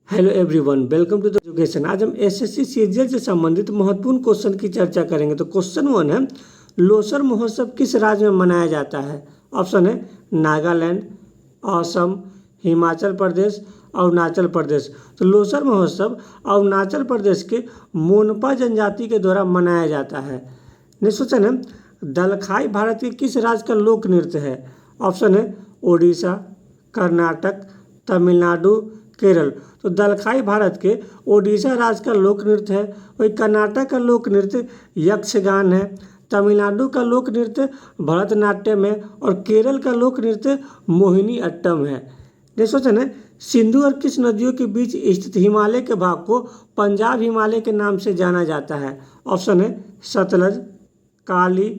Hello everyone, welcome to the education. आज हम SSC CGL से संबंधित महत्वपूर्ण क्वेश्चन की चर्चा करेंगे। तो क्वेश्चन 1 है, लोसर महोत्सव किस राज्य में मनाया जाता है? ऑप्शन है नागालैंड, असम, हिमाचल प्रदेश, अरुणाचल प्रदेश। तो लोसर महोत्सव अरुणाचल प्रदेश के मोनपा जनजाति के द्वारा मनाया जाता है। नेक्स्ट क्वेश्चन है, दलखाई भारत के किस राज्य का लोक नृत्य है? ऑप्शन है ओडिशा, कर्नाटक, तमिलनाडु, केरल। तो दलखाई भारत के ओडिशा राज्य का लोक नृत्य है। वही कर्नाटक का लोक नृत्य यक्षगान है, तमिलनाडु का लोक नृत्य भरतनाट्यम है और केरल का लोक नृत्य मोहिनी अट्टम है। नेक्स्ट क्वेश्चन है, सिंधु और किस नदियों के बीच स्थित हिमालय के भाग को पंजाब हिमालय के नाम से जाना जाता है? ऑप्शन है सतलज, काली,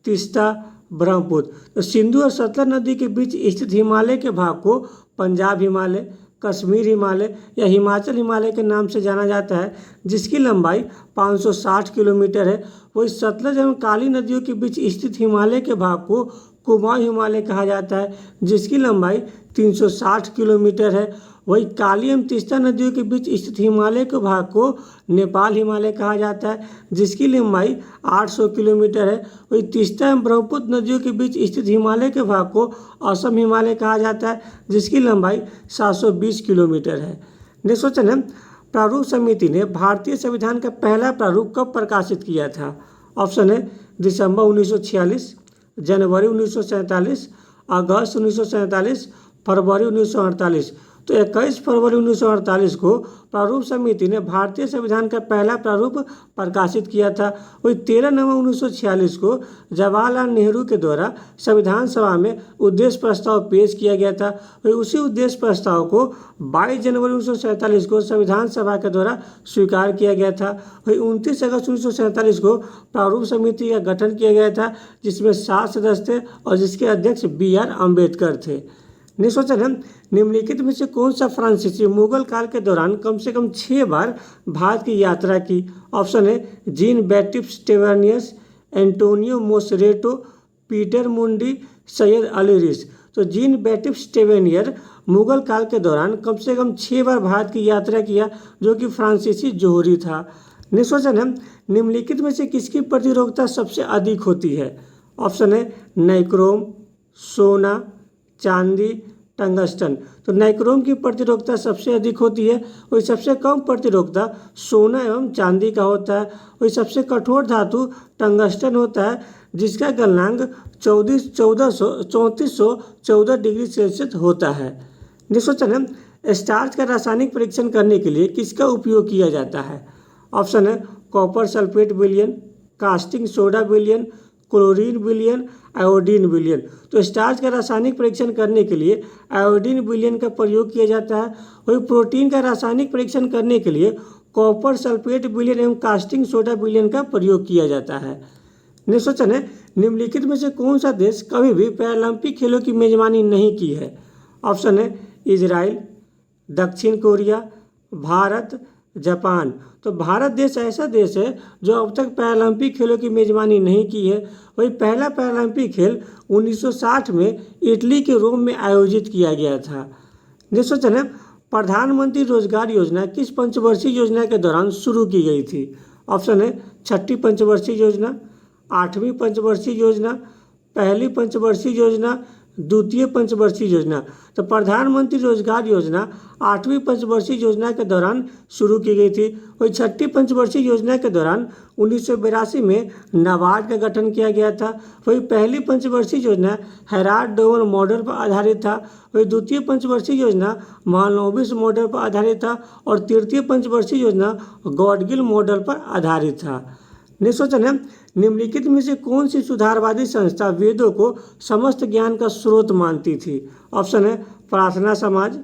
तीस्ता, ब्रह्मपुत्र। तो सिंधु और सतलज नदी के बीच स्थित हिमालय के भाग को पंजाब हिमालय, कश्मीर हिमालय या हिमाचल हिमालय के नाम से जाना जाता है, जिसकी लंबाई 560 किलोमीटर है। वही सतलज एवं काली नदियों के बीच स्थित हिमालय के भाग को कुमाऊं हिमालय कहा जाता है, जिसकी लंबाई 360 किलोमीटर है। वही काली एवं तीस्ता नदियों के बीच स्थित हिमालय के भाग को नेपाल हिमालय कहा जाता है, जिसकी लंबाई 800 किलोमीटर है। वही तीस्ता एवं ब्रह्मपुत्र नदियों के बीच स्थित हिमालय के भाग को असम हिमालय कहा जाता है, जिसकी लंबाई 720 किलोमीटर है। नेक्स्ट क्वेश्चन है, प्रारूप समिति ने भारतीय संविधान का पहला प्रारूप कब प्रकाशित किया था? ऑप्शन है दिसंबर 1946, जनवरी 1947, अगस्त 1947, फरवरी 1948। तो 21 फरवरी 1948 को प्रारूप समिति ने भारतीय संविधान का पहला प्रारूप प्रकाशित किया था। वही 13 नवंबर 1946 को जवाहरलाल नेहरू के द्वारा संविधान सभा में उद्देश्य प्रस्ताव पेश किया गया था। वही उसी उद्देश्य प्रस्ताव को 22 जनवरी 1947 को संविधान सभा के द्वारा स्वीकार किया गया था। वही 29 अगस्त 1947 को प्रारूप समिति का गठन किया गया था, जिसमें 7 सदस्य थे और जिसके अध्यक्ष BR अम्बेडकर थे। नेक्स्ट क्वेश्चन है, निम्नलिखित में से कौन सा फ्रांसीसी मुगल काल के दौरान कम से कम 6 बार भारत की यात्रा की? ऑप्शन है जीन बैप्टिस्ट टेवर्नियस, एंटोनियो मोसरेटो, पीटर मुंडी, सैयद अली रिस। तो जीन बैप्टिस्ट टेवर्नियर मुगल काल के दौरान कम से कम 6 बार भारत की यात्रा किया, जो कि फ्रांसीसी जोहरी था। नेक्स्ट क्वेश्चन है, निम्नलिखित में से किसकी प्रतिरोधकता सबसे अधिक होती है? ऑप्शन है नाइक्रोम, सोना, चांदी, टंगस्टन। तो नाइक्रोम की प्रतिरोधकता सबसे अधिक होती है। वही सबसे कम प्रतिरोधकता सोना एवं चांदी का होता है। वही सबसे कठोर धातु टंगस्टन होता है, जिसका गलनांक 3414 डिग्री सेल्सियस होता है। नेक्स्ट क्वेश्चन है, स्टार्च का रासायनिक परीक्षण करने के लिए किसका उपयोग किया जाता है? ऑप्शन है कॉपर सल्फेट विलयन, कास्टिंग सोडा विलयन, क्लोरीन विलयन, आयोडीन विलयन। तो स्टार्च का रासायनिक परीक्षण करने के लिए आयोडीन विलयन का प्रयोग किया जाता है। वही प्रोटीन का रासायनिक परीक्षण करने के लिए कॉपर सल्फेट विलयन एवं कास्टिंग सोडा विलयन का प्रयोग किया जाता है। नेक्स्ट क्वेश्चन है, निम्नलिखित में से कौन सा देश कभी भी पैरालंपिक खेलों की मेजबानी नहीं की है? ऑप्शन है इजराइल, दक्षिण कोरिया, भारत, जापान। तो भारत देश ऐसा देश है जो अब तक पैरालंपिक खेलों की मेजबानी नहीं की है। वही पहला पैरालंपिक खेल 1960 में इटली के रोम में आयोजित किया गया था। नेक्स्ट क्वेश्चन है, प्रधानमंत्री रोजगार योजना किस पंचवर्षीय योजना के दौरान शुरू की गई थी? ऑप्शन है छठी पंचवर्षीय योजना, 8वीं पंचवर्षीय योजना, पहली पंचवर्षीय योजना, द्वितीय पंचवर्षीय योजना। तो प्रधानमंत्री रोजगार योजना 8वीं पंचवर्षीय योजना के दौरान शुरू की गई थी। वही छठी पंचवर्षीय योजना के दौरान 1982 में नाबार्ड का गठन किया गया था। वही पहली पंचवर्षीय योजना हेराल्ड डोवर मॉडल पर आधारित था। वही द्वितीय पंचवर्षीय योजना महालनोबिस मॉडल पर आधारित था और तृतीय पंचवर्षीय योजना गॉडगिल मॉडल पर आधारित था। नेक्स्ट क्वेश्चन है, निम्नलिखित में से कौन सी सुधारवादी संस्था वेदों को समस्त ज्ञान का स्रोत मानती थी? ऑप्शन है प्रार्थना समाज,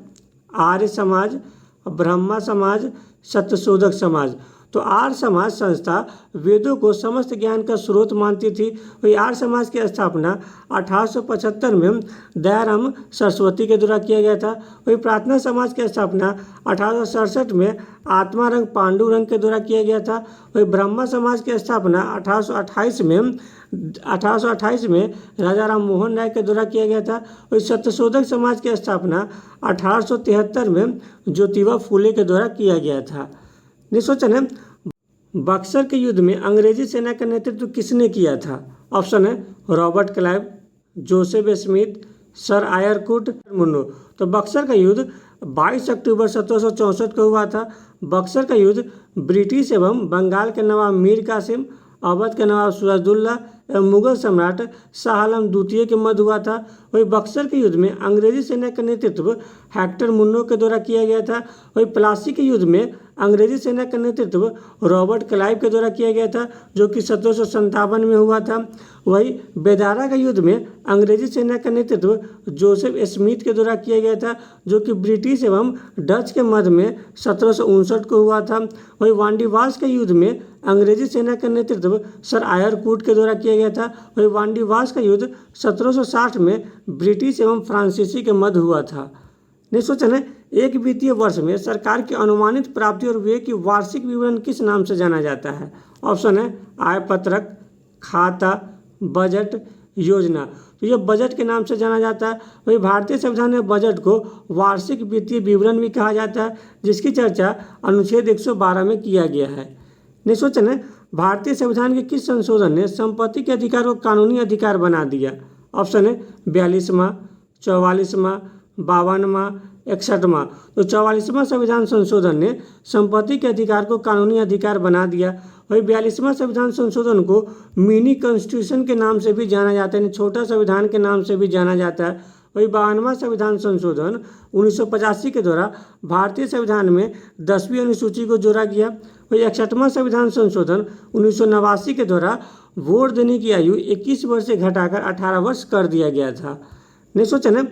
आर्य समाज, ब्रह्मा समाज, सत्यशोधक समाज। तो आर्य समाज संस्था वेदों को समस्त ज्ञान का स्रोत मानती थी। वही आर्य समाज की स्थापना 1875 में दयाराम सरस्वती के द्वारा किया गया था। वही प्रार्थना समाज की स्थापना 1867 में आत्मारंग पांडुरंग के द्वारा किया गया था। वही ब्रह्मा समाज की स्थापना 1828 में राजा राम मोहन राय के द्वारा किया गया था। वही सत्यशोधक समाज की स्थापना 1873 में ज्योतिबा फूले के द्वारा किया गया था। नेक्स्ट क्वेश्चन है, बक्सर के युद्ध में अंग्रेजी सेना का नेतृत्व किसने किया था? ऑप्शन है Robert Clive, Joseph Smith, Sir Eyre Coote, Munro. तो बक्सर का युद्ध 22 अक्टूबर 1764 को हुआ था। बक्सर का युद्ध ब्रिटिश एवं बंगाल के नवाब मीर कासिम, अवध के नवाब सिराजुद्दौला एवं मुगल सम्राट शाह आलम द्वितीय के मध्य हुआ था। वही बक्सर के युद्ध में अंग्रेजी सेना का नेतृत्व हेक्टर मुन्नो के द्वारा किया गया था। वही प्लासी के युद्ध में अंग्रेजी सेना का नेतृत्व रॉबर्ट क्लाइव के द्वारा किया गया था, जो कि 1757 में हुआ था। वही बेदारा के युद्ध में अंग्रेजी सेना का नेतृत्व जोसेफ स्मिथ के द्वारा किया गया था, जो कि ब्रिटिश एवं डच के मध्य में 1759 को हुआ था। वही वांडीवास के युद्ध में अंग्रेजी सेना का नेतृत्व सर आयरकुट के द्वारा किया गया था। वही वांडीवास का युद्ध 1760 में ब्रिटिश एवं फ्रांसीसी के मध्य हुआ था। नेक्स्ट क्वेश्चन है, एक वित्तीय वर्ष में सरकार की अनुमानित प्राप्ति और व्यय की वार्षिक विवरण किस नाम से जाना जाता है? ऑप्शन है आय पत्रक, खाता, बजट, योजना। तो यह बजट के नाम से जाना जाता है। वही भारतीय संविधान में बजट को वार्षिक वित्तीय विवरण भी कहा जाता है, जिसकी चर्चा अनुच्छेद 112 में किया गया है। नेक्स्ट क्वेश्चन है, भारतीय संविधान के किस संशोधन ने संपत्ति के अधिकार को कानूनी अधिकार बना दिया? ऑप्शन है 42वां, 44वां, 52वां, 61वां। तो 44वां संविधान संशोधन ने संपत्ति के अधिकार को कानूनी अधिकार बना दिया। वही 42वां संविधान संशोधन को मिनी कॉन्स्टिट्यूशन के नाम से भी जाना जाता है, छोटा संविधान के नाम से भी जाना जाता है। वही 52वां संविधान संशोधन 1985 के द्वारा भारतीय संविधान में 10वीं अनुसूची को जोड़ा गया। वही 61वां संविधान संशोधन 1989 के द्वारा वोट देने की आयु 21 वर्ष से घटाकर 18 वर्ष कर दिया गया था। नेक्स्ट क्वेश्चन है,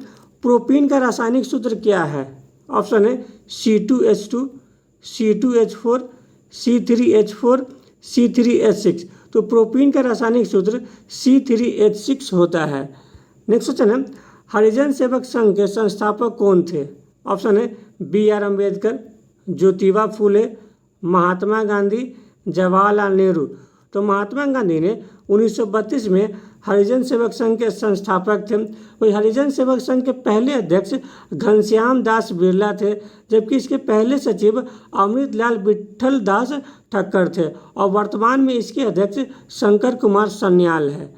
प्रोपीन का रासायनिक सूत्र क्या है? ऑप्शन है C2H2, C2H4, C3H4, C3H6। तो प्रोपीन का रासायनिक सूत्र C3H6 होता है। नेक्स्ट क्वेश्चन है, हरिजन सेवक संघ के संस्थापक कौन थे? ऑप्शन है B.R. अम्बेडकर, ज्योतिबा फूले, महात्मा गांधी, जवाहरलाल नेहरू। तो महात्मा गांधी ने 1932 में हरिजन सेवक संघ के संस्थापक थे। वही हरिजन सेवक संघ के पहले अध्यक्ष घनश्याम दास बिरला थे, जबकि इसके पहले सचिव अमृतलाल विठल दास ठक्कर थे और वर्तमान में इसके अध्यक्ष शंकर कुमार सन्याल है।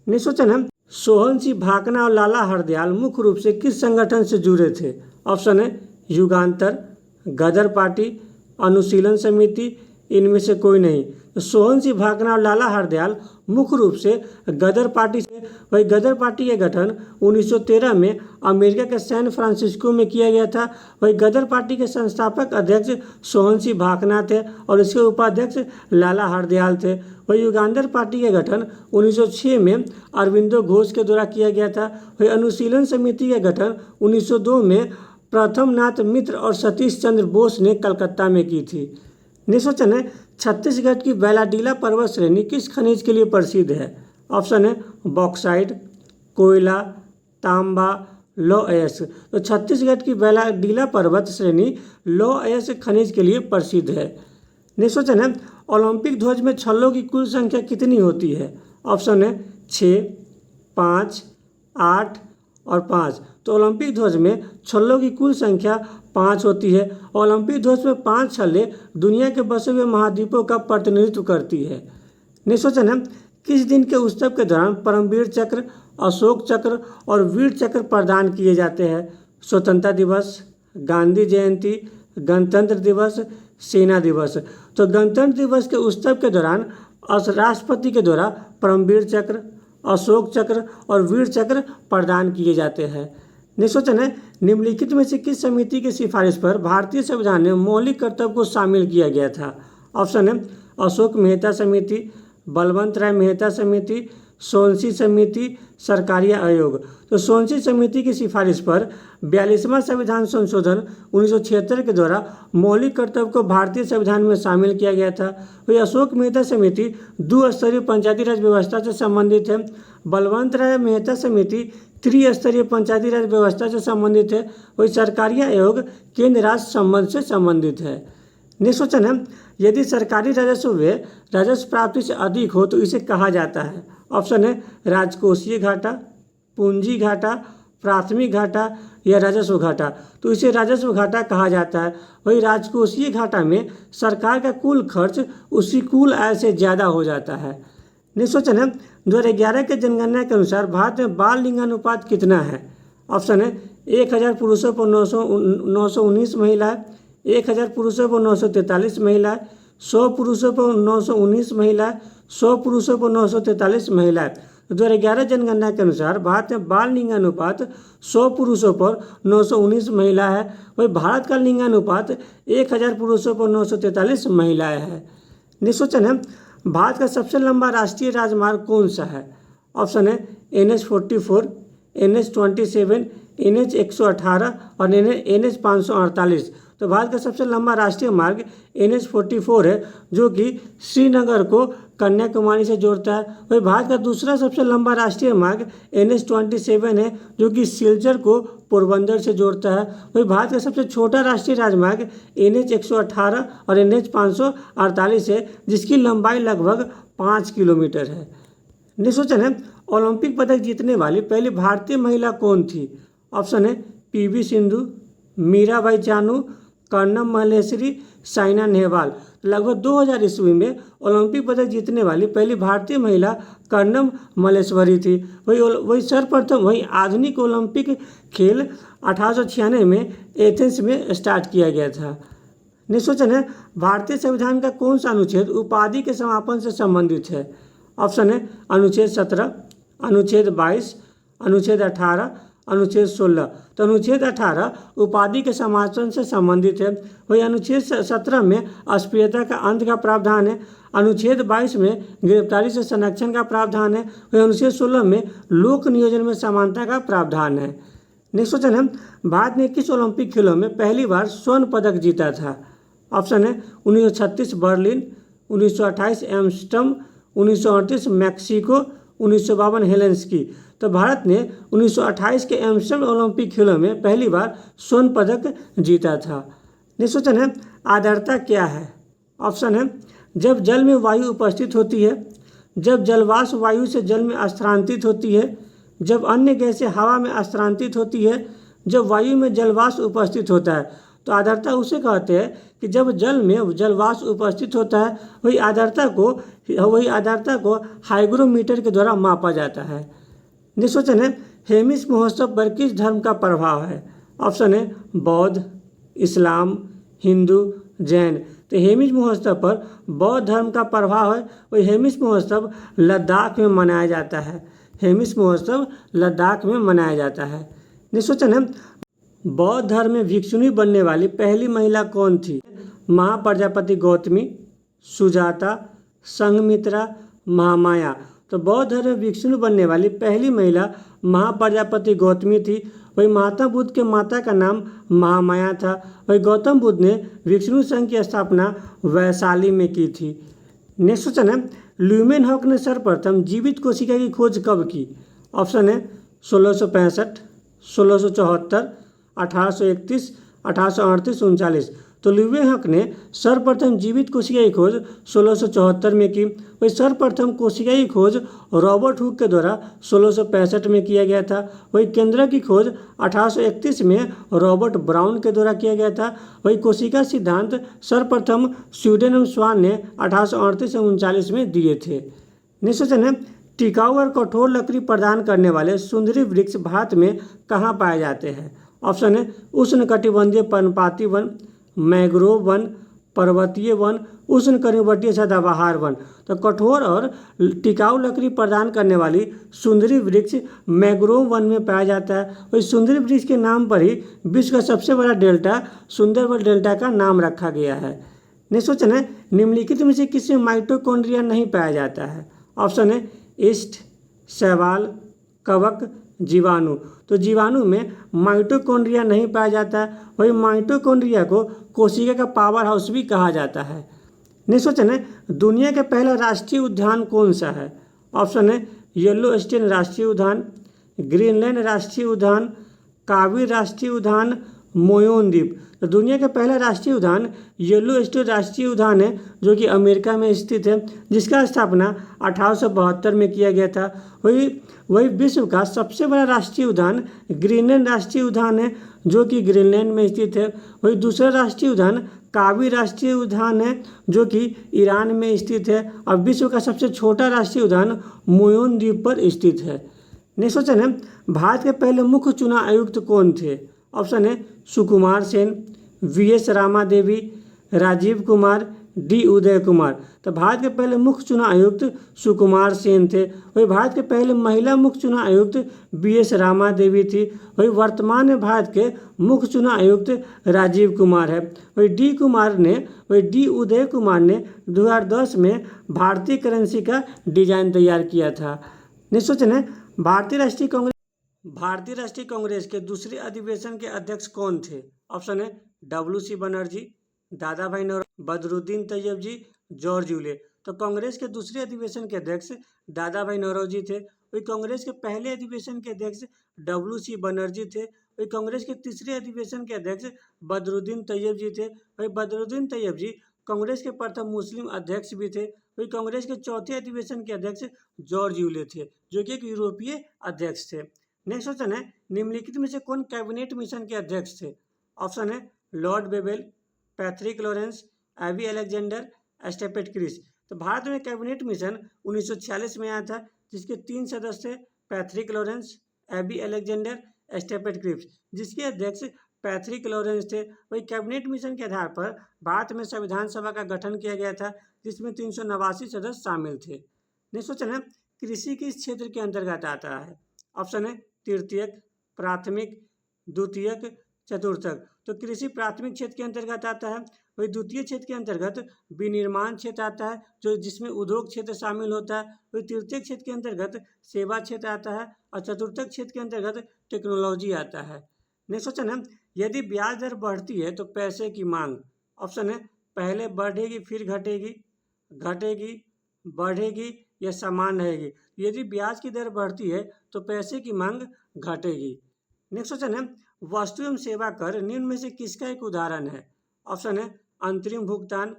नेक्स्ट क्वेश्चन है, सोहन सिंह भाकना और लाला हरदयाल मुख्य रूप से किस संगठन से जुड़े थे? ऑप्शन है युगांतर, गदर पार्टी, अनुशीलन समिति, इनमें से कोई नहीं। तो सोहन सिंह भाकना और लाला हरदयाल मुख्य रूप से गदर पार्टी से। वही गदर पार्टी का गठन 1913 में अमेरिका के सैन फ्रांसिस्को में किया गया था। वही गदर पार्टी के संस्थापक अध्यक्ष सोहन सिंह भाकना थे और इसके उपाध्यक्ष लाला हरदयाल थे। वही युगांतर पार्टी का गठन 1906 में अरविंदो घोष के द्वारा किया गया था। वही अनुशीलन समिति का गठन 1902 में प्रथम नाथ मित्र और सतीश चंद्र बोस ने कलकत्ता में की थी। नेक्स्ट क्वेश्चन है, छत्तीसगढ़ की बैलाडीला पर्वत श्रेणी किस खनिज के लिए प्रसिद्ध है? ऑप्शन है बॉक्साइट, कोयला, तांबा, लौह अयस्क। तो छत्तीसगढ़ की बैलाडीला पर्वत श्रेणी लौह अयस्क खनिज के लिए प्रसिद्ध है। नेक्स्ट क्वेश्चन है, ओलंपिक ध्वज में छल्लों की कुल संख्या कितनी होती है? ऑप्शन है 6, 5, 8 और 5। तो ओलंपिक ध्वज में छल्लों की कुल संख्या 5 होती है। ओलंपिक ध्वज में 5 छल्ले दुनिया के बसे हुए महाद्वीपों का प्रतिनिधित्व करती है। नेक्स्ट क्वेश्चन है, किस दिन के उत्सव के दौरान परमवीर चक्र, अशोक चक्र और वीर चक्र प्रदान किए जाते हैं? स्वतंत्रता दिवस, गांधी जयंती, गणतंत्र दिवस, सेना दिवस। तो गणतंत्र दिवस के उत्सव के दौरान राष्ट्रपति के द्वारा परमवीर चक्र, अशोक चक्र और वीर चक्र प्रदान किए जाते हैं। नेक्स्ट क्वेश्चन है, निम्नलिखित में से किस समिति की सिफारिश पर भारतीय संविधान में मौलिक कर्तव्य को शामिल किया गया था? ऑप्शन है अशोक मेहता समिति, बलवंत राय मेहता समिति, सोनसी समिति, सरकारी आयोग। तो सोनसी समिति की सिफारिश पर 42वां संविधान संशोधन 1976 के द्वारा मौलिक कर्तव्य को भारतीय संविधान में शामिल किया गया था। वही अशोक मेहता समिति द्विस्तरीय पंचायती राज व्यवस्था से संबंधित है। बलवंत राय मेहता समिति त्रिस्तरीय पंचायती राज व्यवस्था से संबंधित है। वही सरकारी आयोग केंद्र राज्य संबंध से संबंधित है। नेक्स्ट क्वेश्चन है, यदि सरकारी राजस्व व्यय राजस्व प्राप्ति से अधिक हो तो इसे कहा जाता है। ऑप्शन है राजकोषीय घाटा, पूंजी घाटा, प्राथमिक घाटा या राजस्व घाटा। तो इसे राजस्व घाटा कहा जाता है। वही राजकोषीय घाटा में सरकार का कुल खर्च उसकी कुल आय से ज़्यादा हो जाता है। नेक्स्ट क्वेश्चन है, 2011 के जनगणना के अनुसार भारत में बाल लिंगानुपात कितना है। ऑप्शन है 1000 पुरुषों पर 919 महिलाएं, 1000 पुरुषों पर 943 महिलाएं, 100 पुरुषों पर 919 महिलाएं, 100 पुरुषों पर 943 महिलाएं। 2011 जनगणना के अनुसार भारत में बाल लिंगानुपात 100 पुरुषों पर 919 महिला है। वही भारत का लिंगानुपात 1000 पुरुषों पर 943 महिलाएं है। नेक्स्ट क्वेश्चन है, भारत का सबसे लंबा राष्ट्रीय राजमार्ग कौन सा है। ऑप्शन है NH44, NH27, NH 118 और NH 548। तो भारत का सबसे लंबा राष्ट्रीय मार्ग NH44 है, जो कि श्रीनगर को कन्याकुमारी से जोड़ता है। वही भारत का दूसरा सबसे लंबा राष्ट्रीय मार्ग NH27 है, जो कि सिलचर को पोरबंदर से जोड़ता है। वही भारत का सबसे छोटा राष्ट्रीय राजमार्ग NH 118 और NH 548 है, जिसकी लंबाई लगभग 5 किलोमीटर है। नेक्स्ट क्वेश्चन है, ओलंपिक पदक जीतने वाली पहली भारतीय महिला कौन थी। ऑप्शन है PV सिंधु, मीराबाई चानू, कर्णम मल्लेश्वरी, साइना नेहवाल। लगभग 2000 ईस्वी में ओलंपिक पदक जीतने वाली पहली भारतीय महिला कर्णम मल्लेश्वरी थी। वही सर्वप्रथम वही आधुनिक ओलंपिक खेल 1896 में एथेंस में स्टार्ट किया गया था। नेक्स्ट क्वेश्चन है, भारतीय संविधान का कौन सा अनुच्छेद उपाधि के समापन से संबंधित है। ऑप्शन है अनुच्छेद 17, अनुच्छेद 22, अनुच्छेद 18, अनुच्छेद 16। तो अनुच्छेद 18 उपाधि के समापन से संबंधित है। वही अनुच्छेद 17 में अस्पृश्यता का अंत का प्रावधान है। अनुच्छेद 22 में गिरफ्तारी से संरक्षण का प्रावधान है। वही अनुच्छेद 16 में लोक नियोजन में समानता का प्रावधान है। नेक्स्ट क्वेश्चन है, भारत ने किस ओलंपिक खेलों में पहली बार स्वर्ण पदक जीता था। ऑप्शन है 1936 बर्लिन, 1928 एम्स्टर्डम, 1938 मैक्सिको, 1952 हेलेंसिकी। तो भारत ने 1928 के एम्स्टर्डम ओलंपिक खेलों में पहली बार स्वर्ण पदक जीता था। नेक्स्ट क्वेश्चन है, आर्द्रता क्या है। ऑप्शन है जब जल में वायु उपस्थित होती है, जब जलवाष्प वायु से जल में स्थानांतरित होती है, जब अन्य गैसें हवा में स्थानांतरित होती है, जब वायु में जलवाष्प उपस्थित होता है। तो आर्द्रता उसे कहते हैं कि जब जल में जलवाष्प उपस्थित होता है। वही आर्द्रता को हाइग्रोमीटर के द्वारा मापा जाता है। नेक्स्ट क्वेश्चन है, हेमिस महोत्सव पर किस धर्म का प्रभाव है। ऑप्शन है बौद्ध, इस्लाम, हिंदू, जैन। तो हेमिस महोत्सव पर बौद्ध धर्म का प्रभाव है। वही हेमिस महोत्सव लद्दाख में मनाया जाता है। हेमिस महोत्सव लद्दाख में मनाया जाता है। नेक्स्ट क्वेश्चन है, बौद्ध धर्म में भिक्षुणी बनने वाली पहली महिला कौन थी। महाप्रजापति गौतमी, सुजाता, संघमित्रा, महामाया। तो बौद्ध धर्म में भिक्षुणी बनने वाली पहली महिला महाप्रजापति गौतमी थी। वही महात्मा बुद्ध के माता का नाम महामाया था। वही गौतम बुद्ध ने भिक्षुणी संघ की स्थापना वैशाली में की थी। नेक्स्ट क्वेश्चन है, ल्यूमेनहॉक ने सर्वप्रथम जीवित कोशिका की खोज कब की। ऑप्शन है 1665, 1674, 1831, 1838, 39। तो ल्यूमेनहॉक ने सर्वप्रथम जीवित कोशिका की खोज 1674 में की। वही सर्वप्रथम कोशिका की खोज रॉबर्ट हुक के द्वारा 1665 में किया गया था। वही केंद्रक की खोज 1831 में रॉबर्ट ब्राउन के द्वारा किया गया था। वही कोशिका सिद्धांत सर्वप्रथम स्वीडन एवं स्वान ने 1838 से 39 में दिए थे। नेक्स्ट क्वेश्चन है, टिकाऊ और कठोर लकड़ी प्रदान करने वाले सुंदरी वृक्ष भारत में कहाँ पाए जाते हैं। ऑप्शन है उष्णकटिबंधीय पर्णपाती वन, मैंग्रोव वन, पर्वतीय वन, उष्णकटिबंधीय सदाबहार वन। तो कठोर और टिकाऊ लकड़ी प्रदान करने वाली सुंदरी वृक्ष मैंग्रोव वन में पाया जाता है। वही सुंदरी वृक्ष के नाम पर ही विश्व का सबसे बड़ा डेल्टा सुंदरबन डेल्टा का नाम रखा गया है। नेक्स्ट क्वेश्चन है, निम्नलिखित में से किसी में माइटोकॉन्ड्रिया नहीं पाया जाता है। ऑप्शन है ईस्ट, शैवाल, कवक, जीवाणु। तो जीवाणु में माइटोकॉन्ड्रिया नहीं पाया जाता है। वही माइटोकॉन्ड्रिया को कोशिका का पावर हाउस भी कहा जाता है। नेक्स्ट क्वेश्चन है, दुनिया का पहला राष्ट्रीय उद्यान कौन सा है? ऑप्शन है येलोस्टोन राष्ट्रीय उद्यान, ग्रीनलैंड राष्ट्रीय उद्यान, कावी राष्ट्रीय उद्यान, मोयोन द्वीप। तो दुनिया का पहला राष्ट्रीय उद्यान येलोस्टोन राष्ट्रीय उद्यान है, जो कि अमेरिका में स्थित है, जिसका स्थापना 1872 में किया गया था। वही विश्व का सबसे बड़ा राष्ट्रीय उद्यान ग्रीनलैंड राष्ट्रीय उद्यान है, जो कि ग्रीनलैंड में स्थित है। वही दूसरा राष्ट्रीय उद्यान कावी राष्ट्रीय उद्यान है, जो कि ईरान में स्थित है। और विश्व का सबसे छोटा राष्ट्रीय उद्यान मोयोन द्वीप पर स्थित है। नेक्स्ट क्वेश्चन है, भारत के पहले मुख्य चुनाव आयुक्त कौन थे? ऑप्शन है सुकुमार सेन, वीएस रामादेवी, राजीव कुमार, डी उदय कुमार। तो भारत के पहले मुख्य चुनाव आयुक्त सुकुमार सेन थे। वही भारत के पहले महिला मुख्य चुनाव आयुक्त वीएस रामादेवी थी। वही वर्तमान में भारत के मुख्य चुनाव आयुक्त राजीव कुमार है। वही डी उदय कुमार ने 2010 में भारतीय करेंसी का डिजाइन तैयार किया था। नेक्स्ट क्वेश्चन है, भारतीय राष्ट्रीय कांग्रेस के दूसरे अधिवेशन के अध्यक्ष कौन थे? ऑप्शन है WC बनर्जी, दादा भाई नौरोजी, बदरुद्दीन तैयब जी, जॉर्ज यूले। तो कांग्रेस के दूसरे अधिवेशन के अध्यक्ष दादा भाई नौरोजी थे। वही कांग्रेस के पहले अधिवेशन के अध्यक्ष WC बनर्जी थे। वही कांग्रेस के तीसरे अधिवेशन के अध्यक्ष बदरुद्दीन तैयब जी थे। वही बदरुद्दीन तैयब जी कांग्रेस के प्रथम मुस्लिम अध्यक्ष भी थे। वही कांग्रेस के चौथे अधिवेशन के अध्यक्ष जॉर्ज यूले थे, जो कि एक यूरोपीय अध्यक्ष थे। नेक्स्ट क्वेश्चन है, निम्नलिखित में से कौन कैबिनेट मिशन के अध्यक्ष थे? ऑप्शन है Lord Wavell, Patrick Lawrence, A V Alexander, Stafford Cripps. तो भारत में कैबिनेट मिशन 1946 में आया था, जिसके 3 सदस्य Patrick Lawrence, A V Alexander, Stafford Cripps, जिसके अध्यक्ष पैट्रिक लॉरेंस थे। वही कैबिनेट मिशन के आधार पर भारत में संविधान सभा का गठन किया गया था, जिसमें 389 सदस्य शामिल थे। नेक्स्ट क्वेश्चन है, कृषि किस क्षेत्र के अंतर्गत आता है? ऑप्शन है तृतीयक, प्राथमिक, द्वितीयक, चतुर्थक। तो कृषि प्राथमिक क्षेत्र के अंतर्गत आता है। वही द्वितीय क्षेत्र के अंतर्गत विनिर्माण क्षेत्र आता है, जो जिसमें उद्योग क्षेत्र शामिल होता है। वही तृतीय क्षेत्र के अंतर्गत सेवा क्षेत्र आता है, और चतुर्थक क्षेत्र के अंतर्गत टेक्नोलॉजी आता है। नेक्स्ट क्वेश्चन है, यदि ब्याज दर बढ़ती है तो पैसे की मांग। ऑप्शन है पहले बढ़ेगी फिर घटेगी, घटेगी, बढ़ेगी या समान रहेगी। यदि ब्याज की दर बढ़ती है तो पैसे की मांग घटेगी। नेक्स्ट क्वेश्चन है, वस्तु एवं सेवा कर निम्न में से किसका एक उदाहरण है? ऑप्शन है अंतरिम भुगतान,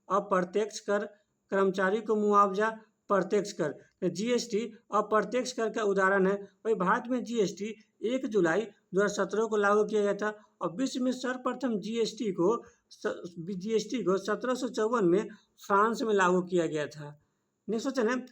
अप्रत्यक्ष कर, कर्मचारी को मुआवजा, प्रत्यक्ष कर। GST अप्रत्यक्ष कर का उदाहरण है। वही भारत में GST 1 जुलाई 2017 को लागू किया गया था, और विश्व में सर्वप्रथम GST को 1754 में फ्रांस में लागू किया गया था। नेक्स्ट क्वेश्चन है,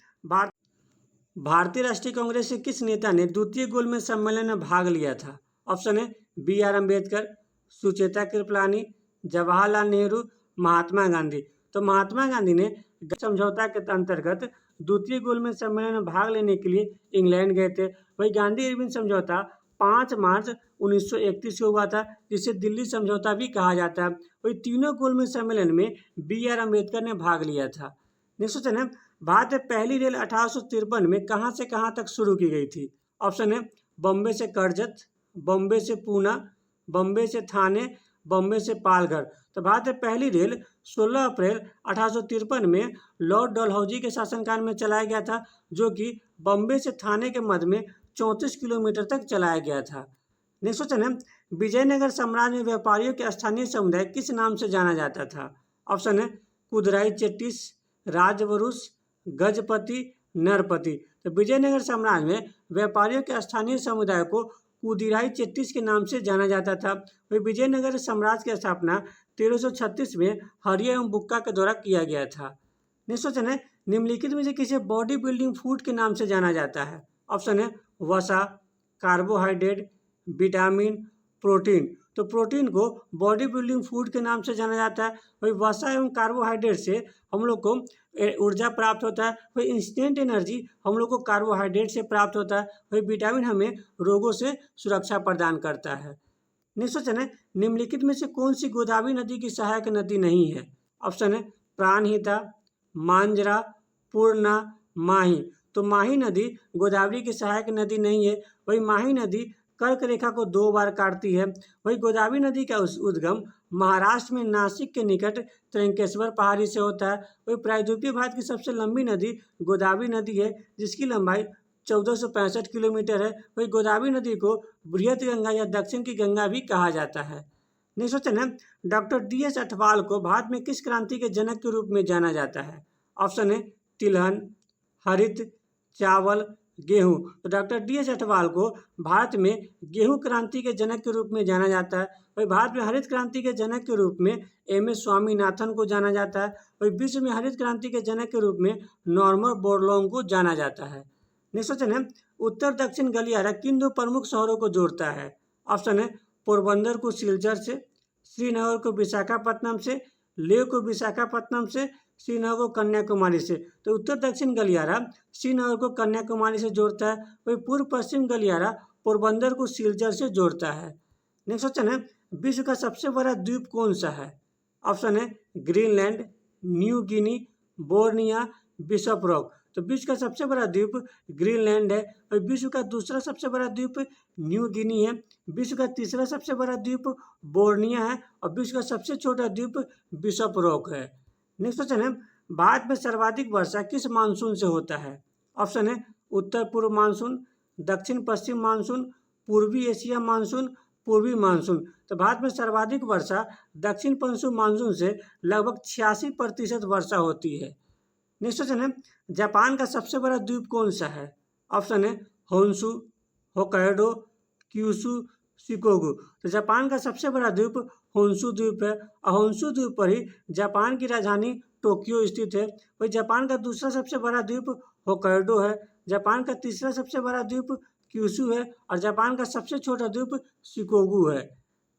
भारतीय राष्ट्रीय कांग्रेस के किस नेता ने द्वितीय गोलमेज सम्मेलन में भाग लिया था? ऑप्शन है BR अम्बेडकर, सुचेता कृपलानी, जवाहरलाल नेहरू, महात्मा गांधी। तो महात्मा गांधी ने समझौता के अंतर्गत द्वितीय गोलमेज सम्मेलन में भाग लेने के लिए इंग्लैंड गए थे। वही गांधी इरविन समझौता 5 मार्च 1931 को हुआ था, जिसे दिल्ली समझौता भी कहा जाता है। वही तीनों गोलमेज सम्मेलन में BR अम्बेडकर ने भाग लिया था। नेक्स्ट क्वेश्चन है, भारत में पहली रेल 1853 में कहाँ से कहाँ तक शुरू की गई थी? ऑप्शन है बॉम्बे से करजत, बॉम्बे से पूना, बॉम्बे से थाने, बॉम्बे से पालघर। तो भारत में पहली रेल 16 अप्रैल 1853 में लॉर्ड डलहौजी के शासनकाल में चलाया गया था, जो कि बॉम्बे से थाने के मध्य में 34 किलोमीटर तक चलाया गया था। नेक्स्ट क्वेश्चन है, विजयनगर साम्राज्य में व्यापारियों के स्थानीय समुदाय किस नाम से जाना जाता था? ऑप्शन है कुदराई चेट्टिस, राजवरुष, गजपति, नरपति। तो विजयनगर साम्राज्य में व्यापारियों के स्थानीय समुदाय को कुदिराई चेट्टिस के नाम से जाना जाता था। वही विजयनगर साम्राज्य की स्थापना 1336 में हरिया एवं बुक्का के द्वारा किया गया था। नेक्स्ट क्वेश्चन है, निम्नलिखित में से किसे बॉडी बिल्डिंग फूड के नाम से जाना जाता है? ऑप्शन है वसा, कार्बोहाइड्रेट, विटामिन, प्रोटीन। तो प्रोटीन को बॉडी बिल्डिंग फूड के नाम से जाना जाता है। वही वसा एवं कार्बोहाइड्रेट से हम लोग को ऊर्जा प्राप्त होता है। वही इंस्टेंट एनर्जी हम लोग को कार्बोहाइड्रेट से प्राप्त होता है। वही विटामिन हमें रोगों से सुरक्षा प्रदान करता है। नेक्स्ट क्वेश्चन है, निम्नलिखित में से कौन सी गोदावरी नदी की सहायक नदी नहीं है? ऑप्शन है प्राणहिता, मांजरा, पूर्णा, माही। तो माही नदी गोदावरी की सहायक नदी नहीं है। वही माही नदी कर्क रेखा को 2 बार काटती है। वही गोदावरी नदी का उद्गम महाराष्ट्र में नासिक के निकट त्र्यंकेश्वर पहाड़ी से होता है। वही प्रायद्वीपीय भारत की सबसे लंबी नदी गोदावरी नदी है, जिसकी लंबाई 1465 किलोमीटर है। वही गोदावरी नदी को बृहत गंगा या दक्षिण की गंगा भी कहा जाता है। नेक्स्ट क्वेश्चन है, डॉक्टर डी.एस. अठवाल को भारत में किस क्रांति के जनक के रूप में जाना जाता है? ऑप्शन है तिलहन, हरित, चावल, गेहूं। तो डॉक्टर डी.एस. अठवाल को भारत में गेहूं क्रांति के जनक के रूप में जाना जाता है। वही भारत में हरित क्रांति के जनक के रूप में एम.एस. स्वामीनाथन को जाना जाता है। वही विश्व में हरित क्रांति के जनक के रूप में नॉर्मन बोरलॉन्ग को जाना जाता है। नेक्स्ट क्वेश्चन है, उत्तर दक्षिण गलियारा किन 2 प्रमुख शहरों को जोड़ता है? ऑप्शन है पोरबंदर को सिलचर से, श्रीनगर को विशाखापट्टनम से, लेह को विशाखापट्टनम से, श्रीनगर को कन्याकुमारी से। तो उत्तर दक्षिण गलियारा श्रीनगर को कन्याकुमारी से जोड़ता है। वही पूर्व पश्चिम गलियारा पोरबंदर को सिलचर से जोड़ता है। नेक्स्ट क्वेश्चन है, विश्व का सबसे बड़ा द्वीप कौन सा है? ऑप्शन है Greenland, New Guinea, Borneo, bishop rock. तो विश्व का सबसे बड़ा द्वीप ग्रीनलैंड है। और विश्व का दूसरा सबसे बड़ा द्वीप न्यू गिनी है। विश्व का तीसरा सबसे बड़ा द्वीप बोर्निया है। और विश्व का सबसे छोटा द्वीप बिशप रॉक है। नेक्स्ट क्वेश्चन है, भारत में सर्वाधिक वर्षा किस मानसून से होता है? ऑप्शन है उत्तर पूर्व मानसून, दक्षिण पश्चिम मानसून, पूर्वी एशिया मानसून, पूर्वी मानसून। तो भारत में सर्वाधिक वर्षा दक्षिण पश्चिम मानसून से लगभग 86% वर्षा होती है। नेक्स्ट क्वेश्चन है, जापान का सबसे बड़ा द्वीप कौन सा है? ऑप्शन है होन्शु, होक्काइडो, क्यूशु, शिकोगु। तो जापान का सबसे बड़ा द्वीप होन्शु द्वीप है। और होन्शु द्वीप पर ही जापान की राजधानी टोक्यो स्थित है। वही जापान का दूसरा सबसे बड़ा द्वीप होक्काइडो है। जापान का तीसरा सबसे बड़ा द्वीप क्यूशु है। और जापान का सबसे छोटा द्वीप शिकोगु है।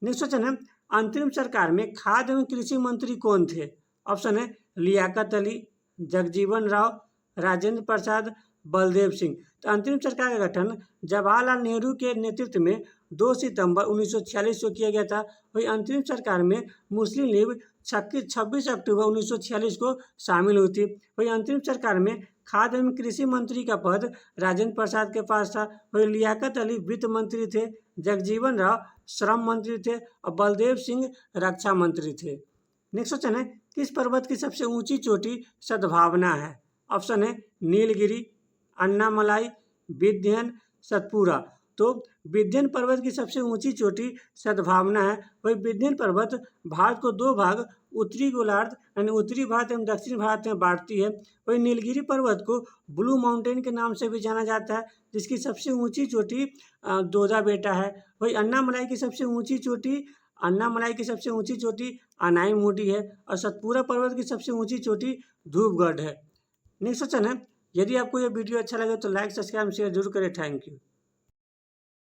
नेक्स्ट क्वेश्चन है, अंतरिम सरकार में खाद्य एवं कृषि मंत्री कौन थे? ऑप्शन है लियाकत अली, जगजीवन राव, राजेंद्र प्रसाद, बलदेव सिंह। तो अंतरिम सरकार का गठन जवाहरलाल नेहरू के नेतृत्व में 2 सितंबर 1946 को किया गया था। वही अंतरिम सरकार में मुस्लिम लीग 26 अक्टूबर 1946 को शामिल हुई थी। वही अंतरिम सरकार में खाद्य एवं कृषि मंत्री का पद राजेंद्र प्रसाद के पास था। वही लियाकत अली वित्त मंत्री थे, जगजीवन राव श्रम मंत्री थे और बलदेव सिंह रक्षा मंत्री थे। नेक्स्ट क्वेश्चन है, किस पर्वत की सबसे ऊंची चोटी सद्भावना है? ऑप्शन है नीलगिरी, अन्नामलाई, विंध्यन, सतपुरा। तो विंध्यन पर्वत की सबसे ऊंची चोटी सद्भावना है। वही विंध्यन पर्वत भारत को 2 भाग उत्तरी गोलार्ध यानी उत्तरी भारत एवं दक्षिण भारत में बांटती है। वही नीलगिरी पर्वत को ब्लू माउंटेन के नाम से भी जाना जाता है, जिसकी सबसे ऊंची चोटी दोदा बेटा है। वही अन्नामलाई की सबसे ऊंची चोटी अनाईमुडी है। और सतपुरा पर्वत की सबसे ऊंची चोटी धूपगढ़ है। नेक्स्ट क्वेश्चन है, यदि आपको यह वीडियो अच्छा लगे तो लाइक, सब्सक्राइब, शेयर जरूर करें। Thank you.